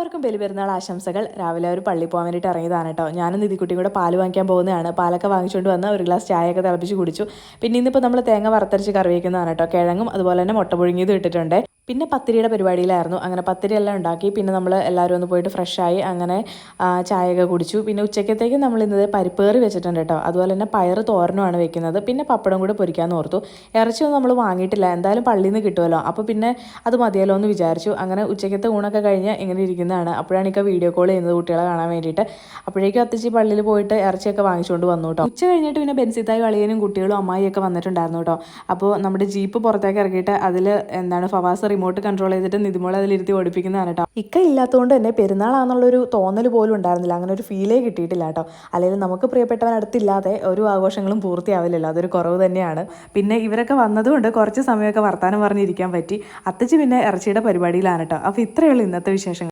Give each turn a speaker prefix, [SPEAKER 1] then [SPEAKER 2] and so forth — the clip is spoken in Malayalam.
[SPEAKER 1] എല്ലാവർക്കും ബലിപെരുന്നാൾ ആശംസകൾ. രാവിലെ ഒരു പള്ളി പോകാൻ വേണ്ടിയിട്ട് ഇറങ്ങിയതാണ് കേട്ടോ. ഞാനും നിധിക്കുട്ടിയും കൂടെ പാല് വാങ്ങിക്കാൻ പോകുന്നതാണ്. പാലൊക്കെ വാങ്ങിച്ചുകൊണ്ട് വന്ന് ഒരു ഗ്ലാസ് ചായയൊക്കെ തിളപ്പിച്ച് കുടിച്ചു. പിന്നെ ഇന്നിപ്പോൾ നമ്മൾ തേങ്ങ വറുത്തരച്ച് കറി വയ്ക്കുന്നതാണ് കേട്ടോ. കിഴങ്ങും അതുപോലെ തന്നെ മുട്ട പുഴുങ്ങിയതും ഇട്ടിട്ടുണ്ട്. പിന്നെ പത്തിരിയുടെ പരിപാടിയിലായിരുന്നു. അങ്ങനെ പത്തിരി എല്ലാം ഉണ്ടാക്കി. പിന്നെ നമ്മൾ എല്ലാവരും ഒന്ന് പോയിട്ട് ഫ്രഷായി അങ്ങനെ ചായയൊക്കെ കുടിച്ചു. പിന്നെ ഉച്ചക്കത്തേക്ക് നമ്മൾ ഇന്നത് പരിപ്പ് കറി വെച്ചിട്ടുണ്ട് കേട്ടോ. അതുപോലെ തന്നെ പയറ് തോരനുമാണ് വെക്കുന്നത്. പിന്നെ പപ്പടം കൂടെ പൊരിക്കാമെന്ന് ഓർത്തു. ഇറച്ചിയൊന്നും നമ്മൾ വാങ്ങിയിട്ടില്ല, എന്തായാലും പള്ളിയിൽ നിന്ന് കിട്ടുമല്ലോ, അപ്പോൾ പിന്നെ അത് മതിയല്ലോ എന്ന് വിചാരിച്ചു. അങ്ങനെ ഉച്ചക്കത്തെ ഊണൊക്കെ കഴിഞ്ഞ് ഇങ്ങനെ ഇരിക്കുന്നതാണ്. അപ്പോഴാണ് ഇക്ക വീഡിയോ കോൾ ചെയ്യുന്നത് കുട്ടികളെ കാണാൻ വേണ്ടിയിട്ട്. അപ്പോഴേക്കും അത്തച്ചി പള്ളിയിൽ പോയിട്ട് ഇറച്ചിയൊക്കെ വാങ്ങിച്ചുകൊണ്ട് വന്നു കേട്ടോ. ഉച്ച കഴിഞ്ഞിട്ട് പിന്നെ ബെൻസിത്തായി അളിയനും കുട്ടികളും അമ്മായിയൊക്കെ വന്നിട്ടുണ്ടായിരുന്നു കേട്ടോ. അപ്പോൾ നമ്മുടെ ജീപ്പ് പുറത്തേക്ക് ഇറക്കിയിട്ട് അതിൽ ഫവാസ് റിമോട്ട് കൺട്രോൾ ചെയ്തിട്ട് നിതിമോളെ അതിലിരുത്തി ഓടിപ്പിക്കുന്നതാണ് കേട്ടോ. ഇക്ക ഇല്ലാത്തതുകൊണ്ട് തന്നെ പെരുന്നാളാണെന്നുള്ളൊരു തോന്നൽ പോലും ഉണ്ടായിരുന്നില്ല, അങ്ങനെ ഒരു ഫീലേ കിട്ടിയിട്ടില്ല കേട്ടോ. അല്ലെങ്കിൽ നമുക്ക് പ്രിയപ്പെട്ടവൻ അടുത്തില്ലാതെ ഒരു ആഘോഷങ്ങളും പൂർത്തിയാവില്ലല്ലോ, അതൊരു കുറവ് തന്നെയാണ്. പിന്നെ ഇവരൊക്കെ വന്നതുകൊണ്ട് കുറച്ച് സമയമൊക്കെ വർത്താനം പറഞ്ഞിരിക്കാൻ പറ്റി. അത്തച്ചി പിന്നെ ഇറച്ചിയുടെ പരിപാടിയിലാണ് കേട്ടോ. അപ്പോൾ ഇത്രയേ ഉള്ളൂ ഇന്നത്തെ വിശേഷങ്ങൾ.